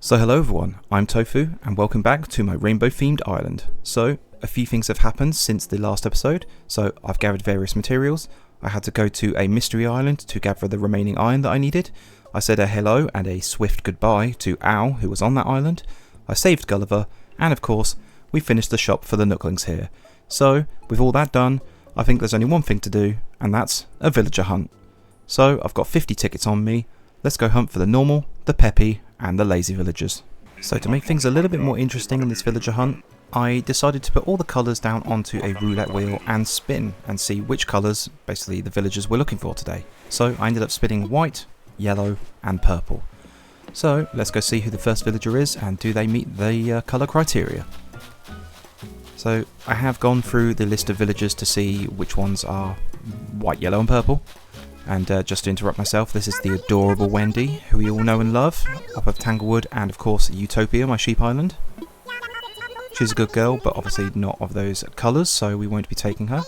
So hello everyone, I'm Tofu and welcome back to my rainbow themed island. So a few things have happened since the last episode. So I've gathered various materials. I had to go to a mystery island to gather the remaining iron that I needed. I said a hello and a swift goodbye to Al, who was on that island. I saved Gulliver, and of course we finished the shop for the Nooklings here. So with all that done, I think there's only one thing to do, and that's a villager hunt. So I've got 50 tickets on me. Let's go hunt for the normal, the peppy and the lazy villagers. So to make things a little bit more interesting in this villager hunt, I decided to put all the colours down onto a roulette wheel and spin and see which colours basically the villagers were looking for today. So I ended up spinning white, yellow and purple. So let's go see who the first villager is and do they meet the colour criteria. So I have gone through the list of villagers to see which ones are white, yellow and purple. And just to interrupt myself, this is the adorable Wendy, who we all know and love, off of Tanglewood and of course Utopia, my sheep island. She's a good girl, but obviously not of those colours, so we won't be taking her.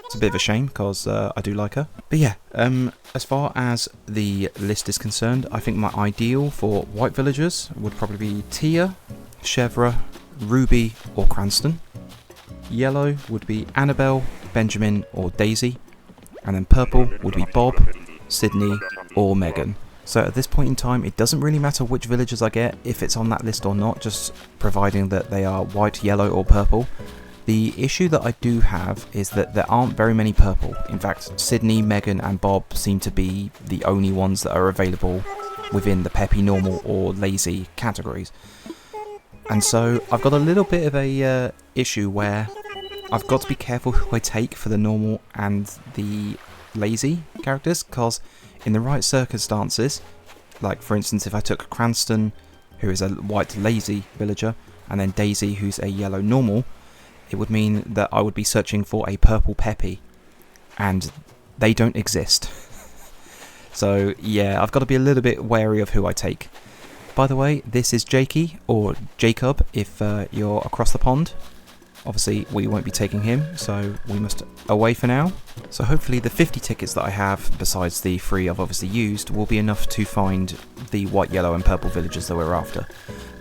It's a bit of a shame, because I do like her. But yeah, as far as the list is concerned, I think my ideal for white villagers would probably be Tia, Chevra, Ruby or Cranston. Yellow would be Annabelle, Benjamin or Daisy. And then purple would be Bob, Sydney or Megan. So at this point in time it doesn't really matter which villagers I get, if it's on that list or not, just providing that they are white, yellow or purple. The issue that I do have is that there aren't very many purple. In fact, Sydney, Megan and Bob seem to be the only ones that are available within the peppy, normal or lazy categories. And so I've got a little bit of a issue where I've got to be careful who I take for the normal and the lazy characters, because in the right circumstances, like for instance if I took Cranston, who is a white lazy villager, and then Daisy, who's a yellow normal, it would mean that I would be searching for a purple peppy, and they don't exist. So yeah, I've got to be a little bit wary of who I take. By the way, this is Jakey, or Jacob if you're across the pond. Obviously we won't be taking him, so we must away for now. So hopefully the 50 tickets that I have, besides the 3 I've obviously used, will be enough to find the white, yellow and purple villagers that we're after.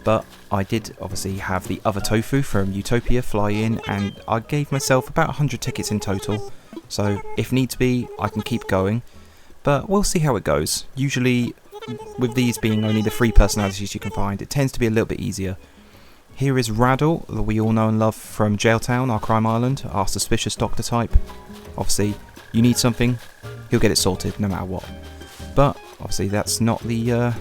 But I did obviously have the other Tofu from Utopia fly in, and I gave myself about 100 tickets in total. So if need to be, I can keep going. But we'll see how it goes. Usually with these being only the 3 personalities you can find, it tends to be a little bit easier. Here is Raddle, that we all know and love from Gaol-town, our crime island, our suspicious doctor type. Obviously, you need something, he'll get it sorted no matter what. But obviously that's not the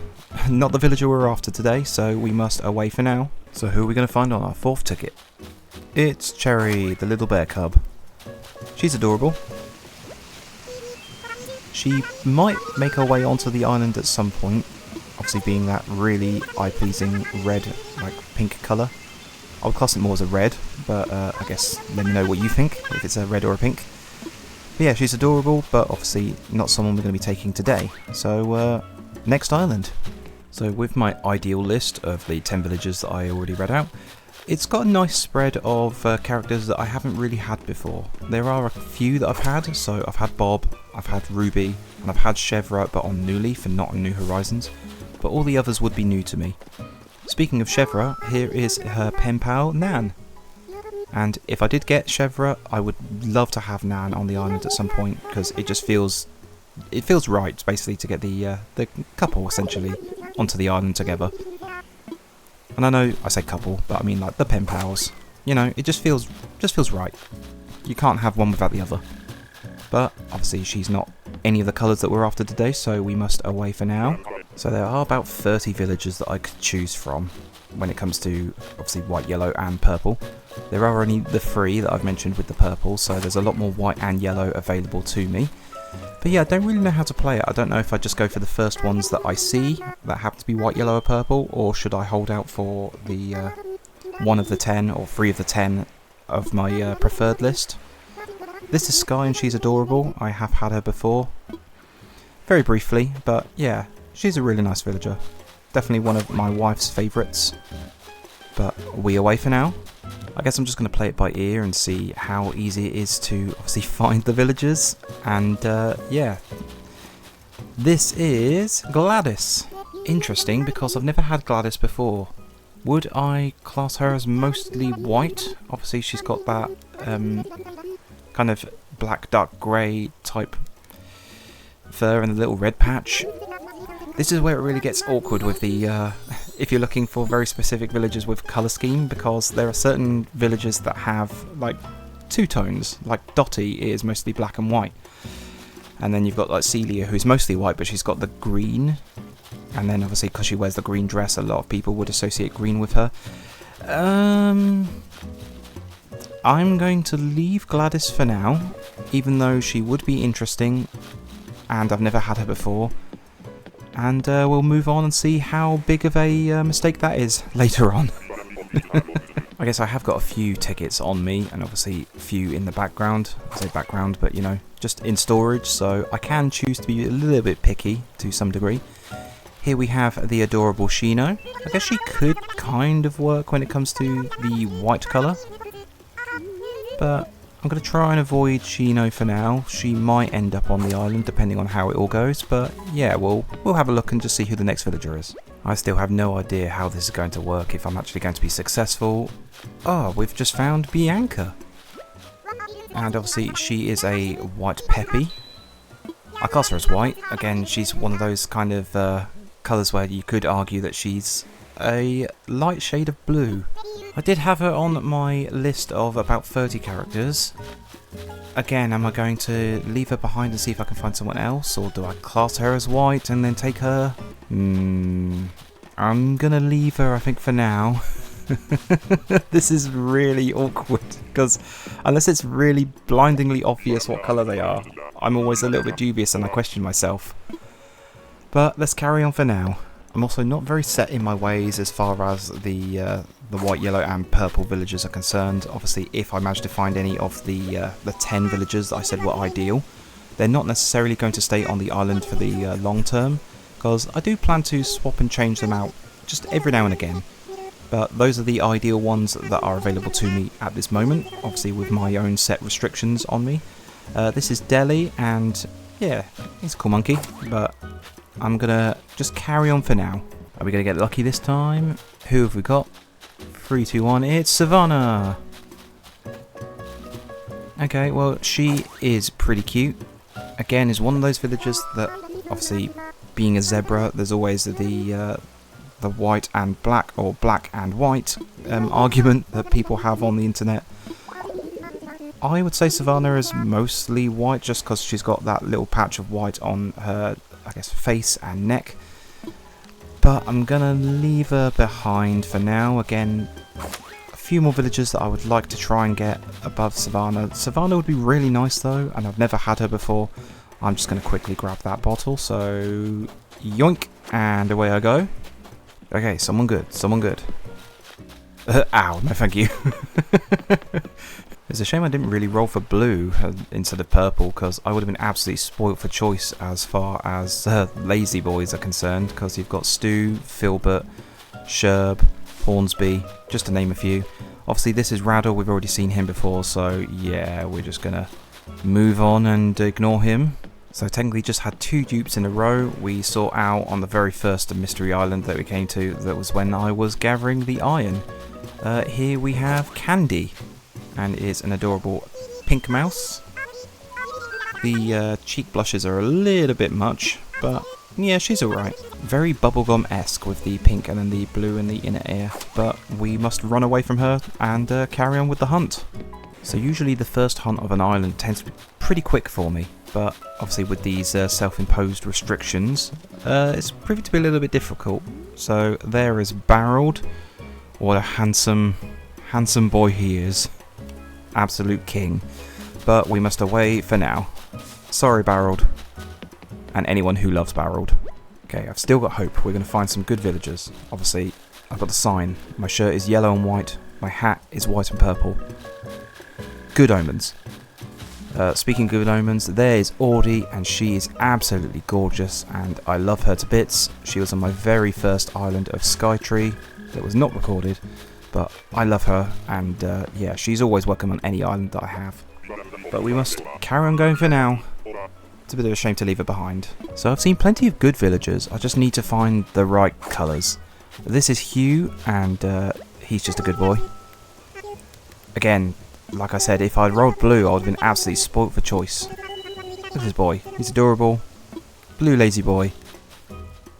villager we're after today, so we must away for now. So who are we going to find on our 4th ticket? It's Cherry, the little bear cub. She's adorable. She might make her way onto the island at some point. Obviously being that really eye-pleasing red, like pink colour. I would class it more as a red, but I guess let me know what you think, if it's a red or a pink. But yeah, she's adorable, but obviously not someone we're going to be taking today. So, next island. So with my ideal list of the 10 villagers that I already read out, it's got a nice spread of characters that I haven't really had before. There are a few that I've had, so I've had Bob, I've had Ruby, and I've had Chevra, but on New Leaf and not on New Horizons. But all the others would be new to me. Speaking of Chevra, here is her pen pal Nan. And if I did get Chevra, I would love to have Nan on the island at some point, because it just feels right basically to get the couple essentially onto the island together. And I know I say couple, but I mean like the pen pals. You know, it just feels right. You can't have one without the other. But obviously she's not any of the colours that we're after today, so we must away for now. So there are about 30 villagers that I could choose from when it comes to obviously white, yellow and purple. There are only the 3 that I've mentioned with the purple, so there's a lot more white and yellow available to me. But yeah, I don't really know how to play it. I don't know if I just go for the first ones that I see that happen to be white, yellow or purple, or should I hold out for the 1 of the 10 or 3 of the 10 of my preferred list. This is Sky and she's adorable. I have had her before. Very briefly, but yeah, she's a really nice villager. Definitely one of my wife's favourites. But we away for now. I guess I'm just going to play it by ear and see how easy it is to obviously find the villagers. And yeah, this is Gladys. interesting because I've never had Gladys before. Would I class her as mostly white? Obviously she's got that kind of black dark grey type fur and a little red patch. This is where it really gets awkward with the if you're looking for very specific villages with colour scheme, because there are certain villages that have like two tones, like Dotty is mostly black and white, and then you've got like Celia who's mostly white but she's got the green, and then obviously because she wears the green dress a lot of people would associate green with her. I'm going to leave Gladys for now, even though she would be interesting and I've never had her before, and we'll move on and see how big of a mistake that is later on. I guess I have got a few tickets on me, and obviously a few in the background. I say background, but you know, just in storage, so I can choose to be a little bit picky to some degree. Here we have the adorable Shino. I guess she could kind of work when it comes to the white colour, but I'm going to try and avoid Shino for now. She might end up on the island depending on how it all goes, but yeah, we'll have a look and just see who the next villager is. I still have no idea how this is going to work, if I'm actually going to be successful. Oh, we've just found Bianca. And obviously she is a white peppy. I class her as white. Again, she's one of those kind of colours where you could argue that she's a light shade of blue. I did have her on my list of about 30 characters. Again, am I going to leave her behind and see if I can find someone else, or do I class her as white and then take her? I'm gonna leave her, I think, for now. This is really awkward, because unless it's really blindingly obvious what colour they are, I'm always a little bit dubious and I question myself. But let's carry on for now. I'm also not very set in my ways as far as the white, yellow and purple villagers are concerned. Obviously, if I manage to find any of the 10 villagers that I said were ideal, they're not necessarily going to stay on the island for the long term, because I do plan to swap and change them out just every now and again. But those are the ideal ones that are available to me at this moment, obviously with my own set restrictions on me. This is Deli, and yeah, he's a cool monkey, but I'm gonna just carry on for now. Are we gonna get lucky this time? Who have we got? 3, 2, 1, it's Savannah! Okay, well, she is pretty cute. Again, is one of those villagers that, obviously, being a zebra, there's always the white and black, or black and white argument that people have on the internet. I would say Savannah is mostly white, just because she's got that little patch of white on her, I guess, face and neck. But I'm gonna leave her behind for now. Again, a few more villagers that I would like to try and get above Savannah. Savannah would be really nice though, and I've never had her before. I'm just gonna quickly grab that bottle, so yoink, and away I go. Okay, someone good, someone good. Ow, no thank you. It's a shame I didn't really roll for blue instead of purple, because I would have been absolutely spoilt for choice as far as lazy boys are concerned, because you've got Stu, Filbert, Sherb, Hornsby, just to name a few. Obviously this is Raddle, we've already seen him before, so yeah, we're just gonna move on and ignore him. So technically just had 2 dupes in a row. We saw out on the very first mystery island that we came to, that was when I was gathering the iron. Here we have Candy, and is an adorable pink mouse. The cheek blushes are a little bit much, but yeah, she's alright. Very bubblegum-esque with the pink and then the blue in the inner ear, but we must run away from her and carry on with the hunt. So usually the first hunt of an island tends to be pretty quick for me, but obviously with these self-imposed restrictions, it's proving to be a little bit difficult. So there is Barreled. What a handsome boy he is. Absolute king. But we must away for now. Sorry, Barreled. And anyone who loves Barreled. Okay, I've still got hope. We're going to find some good villagers. Obviously, I've got the sign. My shirt is yellow and white. My hat is white and purple. Good omens. Speaking of good omens, there is Audie, and she is absolutely gorgeous, and I love her to bits. She was on my very first island of Skytree that was not recorded, but I love her, and yeah, she's always welcome on any island that I have. But we must carry on going for now. It's a bit of a shame to leave her behind. So I've seen plenty of good villagers, I just need to find the right colours. This is Hugh, and he's just a good boy. Again, like I said, if I'd rolled blue, I would have been absolutely spoilt for choice. Look at this boy, he's adorable. Blue lazy boy.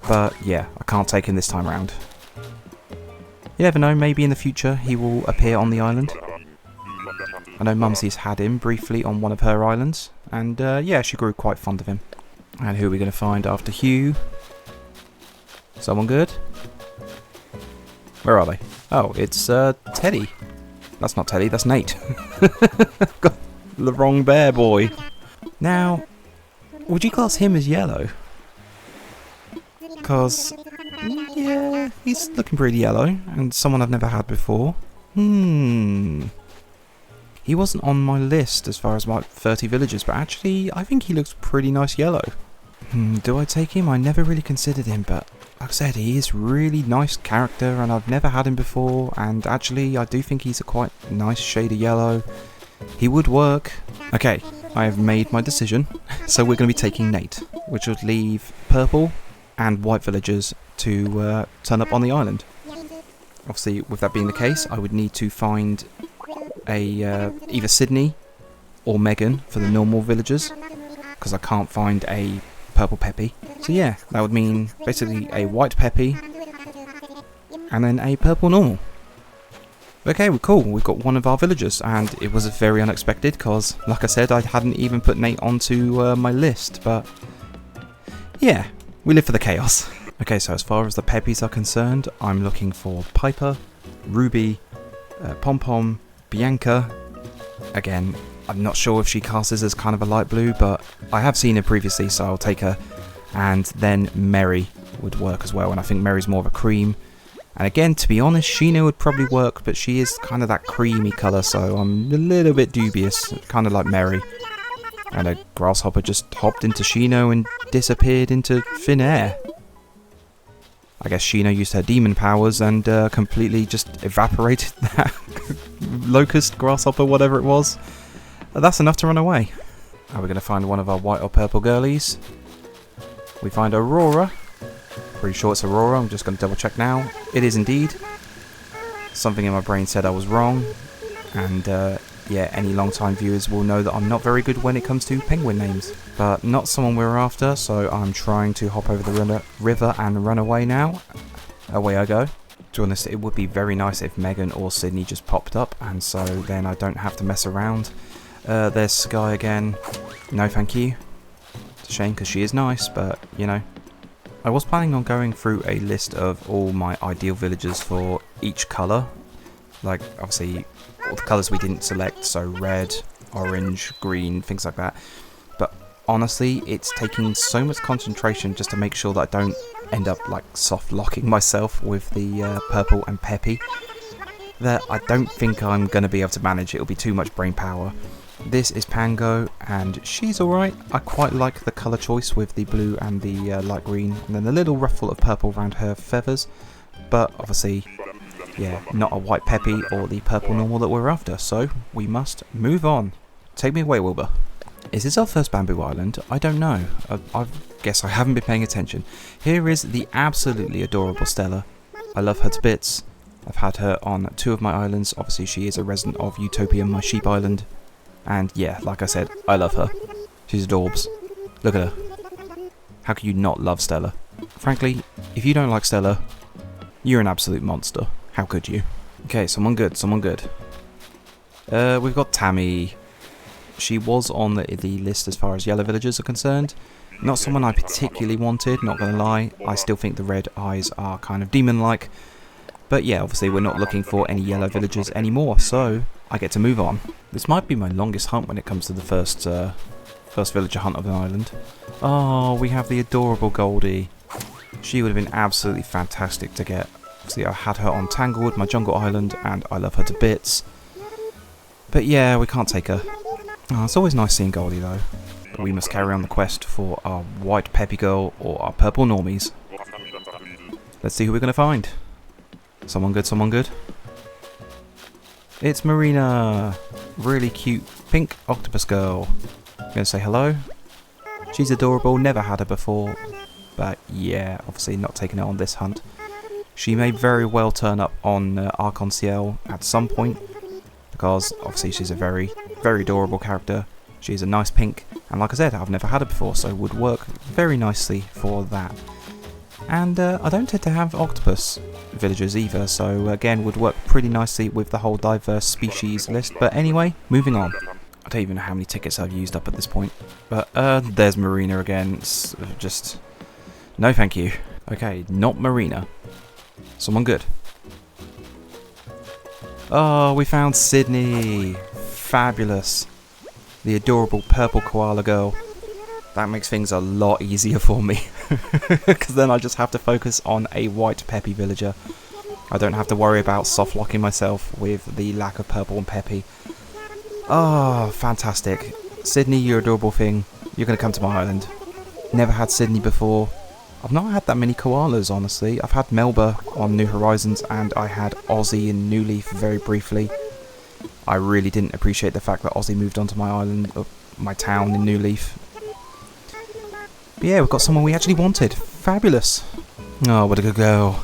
But yeah, I can't take him this time round. You never know, maybe in the future he will appear on the island. I know Mumsy's had him briefly on one of her islands, and yeah, she grew quite fond of him. And who are we going to find after Hugh? Someone good? Where are they? Oh, it's Teddy. That's not Teddy, that's Nate. Got the wrong bear boy. Now, would you class him as yellow? Because, yeah, he's looking pretty yellow, and someone I've never had before. He wasn't on my list as far as my 30 villagers, but actually, I think he looks pretty nice yellow. Do I take him? I never really considered him, but like I said, he is really nice character, and I've never had him before, and actually, I do think he's a quite nice shade of yellow. He would work. Okay, I have made my decision, so we're going to be taking Nate, which would leave purple and white villagers to turn up on the island. Obviously, with that being the case, I would need to find a either Sydney or Megan for the normal villagers, because I can't find a purple peppy. So yeah, that would mean basically a white peppy and then a purple normal. Okay, well, cool, we've got one of our villagers, and it was very unexpected because, like I said, I hadn't even put Nate onto my list, but yeah, we live for the chaos. Okay, so as far as the peppies are concerned, I'm looking for Piper, Ruby, Pom Pom, Bianca. Again, I'm not sure if she casts as kind of a light blue, but I have seen her previously, so I'll take her. And then Mary would work as well, and I think Mary's more of a cream. And again, to be honest, Sheena would probably work, but she is kind of that creamy colour, so I'm a little bit dubious, kind of like Mary. And a grasshopper just hopped into Sheena and disappeared into thin air. I guess Sheena used her demon powers and completely just evaporated that locust, grasshopper, whatever it was. That's enough to run away. Are we going to find one of our white or purple girlies? We find Aurora. Pretty sure it's Aurora, I'm just going to double check now. It is indeed. Something in my brain said I was wrong. And yeah, any long-time viewers will know that I'm not very good when it comes to penguin names. But not someone we're after, so I'm trying to hop over the river and run away now. Away I go. To be honest, it would be very nice if Megan or Sydney just popped up, and so then I don't have to mess around. There's Sky again. No thank you. It's a shame because she is nice, but you know. I was planning on going through a list of all my ideal villagers for each colour. Like, obviously, all the colours we didn't select, so red, orange, green, things like that. But honestly, it's taking so much concentration just to make sure that I don't end up like soft locking myself with the purple and peppy, that I don't think I'm going to be able to manage. It'll be too much brain power. This is Pango, and she's alright. I quite like the colour choice with the blue and the light green, and then a little ruffle of purple around her feathers. But obviously, yeah, not a white peppy or the purple normal that we're after, so we must move on. Take me away, Wilbur. Is this our first bamboo island? I don't know. I guess I haven't been paying attention. Here is the absolutely adorable Stella. I love her to bits. I've had her on 2 of my islands. Obviously, she is a resident of Utopia, my sheep island. And yeah, like I said, I love her. She's adorbs. Look at her. How can you not love Stella? Frankly, if you don't like Stella, you're an absolute monster. How could you? Okay, someone good, someone good. We've got Tammy. She was on the list as far as yellow villagers are concerned. Not someone I particularly wanted, not gonna lie. I still think the red eyes are kind of demon-like. But yeah, obviously we're not looking for any yellow villagers anymore, so I get to move on. This might be my longest hunt when it comes to the first villager hunt of an island. Oh, we have the adorable Goldie. She would have been absolutely fantastic to get. Obviously I had her on Tanglewood, my jungle island, and I love her to bits. But yeah, we can't take her. Oh, it's always nice seeing Goldie though. But we must carry on the quest for our white peppy girl or our purple normies. Let's see who we're going to find. Someone good, someone good. It's Marina. Really cute pink octopus girl. I'm going to say hello. She's adorable, never had her before, but yeah, obviously not taking it on this hunt. She may very well turn up on ArcEnCiel at some point, because obviously she's a very, very adorable character. She's a nice pink, and like I said, I've never had her before, so would work very nicely for that. And I don't tend to have octopus villagers either, so again would work pretty nicely with the whole diverse species list. But anyway, moving on. I don't even know how many tickets I've used up at this point. But there's Marina again. It's just no thank you. Okay, not Marina. Someone good. Oh, we found Sydney. Fabulous. The adorable purple koala girl. That makes things a lot easier for me. Because then I just have to focus on a white peppy villager. I don't have to worry about soft locking myself with the lack of purple and peppy. Oh, fantastic. Sydney, you adorable thing. You're going to come to my island. Never had Sydney before. I've not had that many koalas, honestly. I've had Melba on New Horizons, and I had Ozzy in New Leaf very briefly. I really didn't appreciate the fact that Ozzy moved onto my island, my town in New Leaf. But yeah, we've got someone we actually wanted. Fabulous. Oh, what a good girl.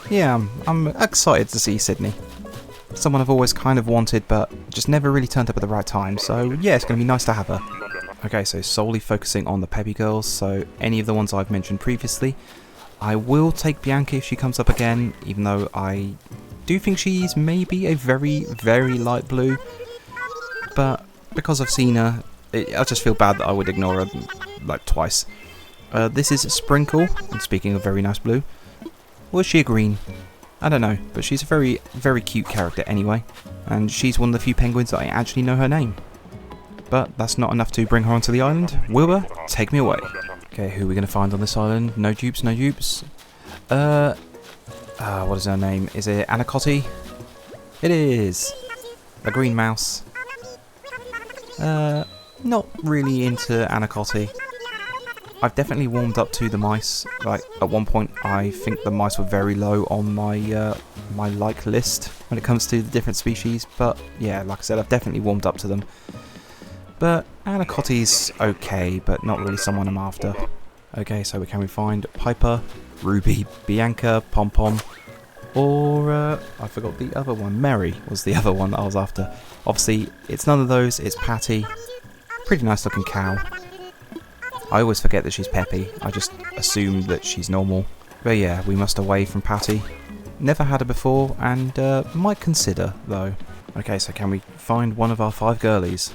Yeah, I'm excited to see Sydney. Someone I've always kind of wanted, but just never really turned up at the right time. So yeah, it's going to be nice to have her. Okay, so solely focusing on the peppy girls. So any of the ones I've mentioned previously. I will take Bianca if she comes up again, even though I do think she's maybe a very, very light blue. But because I've seen her, I just feel bad that I would ignore her like twice. This is Sprinkle, and speaking of very nice blue, or is she a green? I don't know, but she's a very, very cute character anyway, and she's one of the few penguins that I actually know her name. But that's not enough to bring her onto the island. Wilbur, take me away. Okay, who are we going to find on this island? No dupes, no dupes. What is her name? Is it Anacotti? It is. A green mouse. Not really into Anacotti. I've definitely warmed up to the mice. Like at one point, I think the mice were very low on my my like list when it comes to the different species. But yeah, like I said, I've definitely warmed up to them. But Anacotti's okay, but not really someone I'm after. Okay, so can we find Piper, Ruby, Bianca, Pom Pom, or I forgot the other one. Mary was the other one that I was after. Obviously, it's none of those. It's Patty. Pretty nice looking cow. I always forget that she's peppy. I just assume that she's normal. But yeah, we must away from Patty. Never had her before, and might consider though. Okay, so can we find one of our 5 girlies?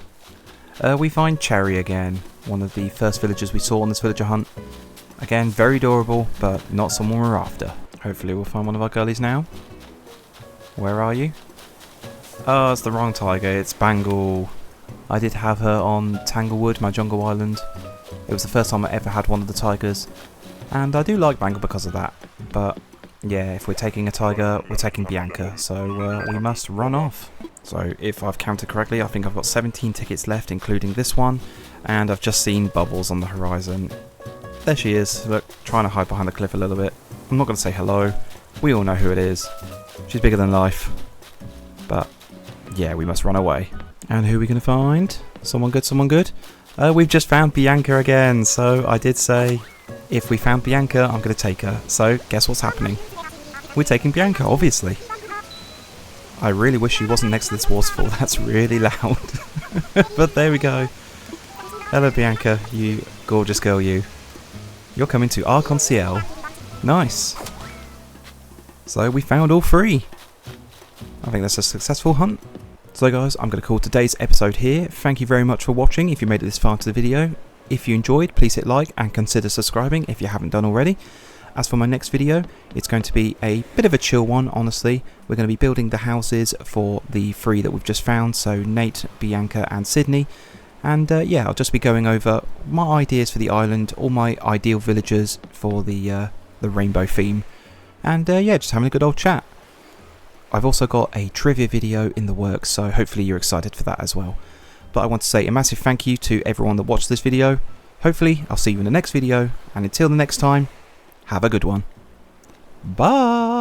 We find Cherry again, one of the first villagers we saw on this villager hunt. Again, very adorable, but not someone we're after. Hopefully we'll find one of our girlies now. Where are you? Oh, it's the wrong tiger, it's Bangle. I did have her on Tanglewood, my jungle island. It was the first time I ever had one of the tigers. And I do like Bangle because of that. But yeah, if we're taking a tiger, we're taking Bianca. So we must run off. So if I've counted correctly, I think I've got 17 tickets left, including this one. And I've just seen Bubbles on the horizon. There she is, look, trying to hide behind the cliff a little bit. I'm not going to say hello. We all know who it is. She's bigger than life. But yeah, we must run away. And who are we going to find? Someone good, someone good? We've just found Bianca again. So I did say, if we found Bianca, I'm going to take her. So guess what's happening? We're taking Bianca, obviously. I really wish she wasn't next to this waterfall. That's really loud. But there we go. Hello, Bianca. You gorgeous girl, you. You're coming to ArcEnCiel. Nice. So we found all 3. I think that's a successful hunt. So guys, I'm going to call today's episode here. Thank you very much for watching if you made it this far into the video. If you enjoyed, please hit like and consider subscribing if you haven't done already. As for my next video, it's going to be a bit of a chill one, honestly. We're going to be building the houses for the 3 that we've just found, so Nate, Bianca and Sydney. And yeah, I'll just be going over my ideas for the island, all my ideal villagers for the rainbow theme. And yeah, just having a good old chat. I've also got a trivia video in the works, so hopefully you're excited for that as well. But I want to say a massive thank you to everyone that watched this video. Hopefully I'll see you in the next video, and until the next time, have a good one. Bye!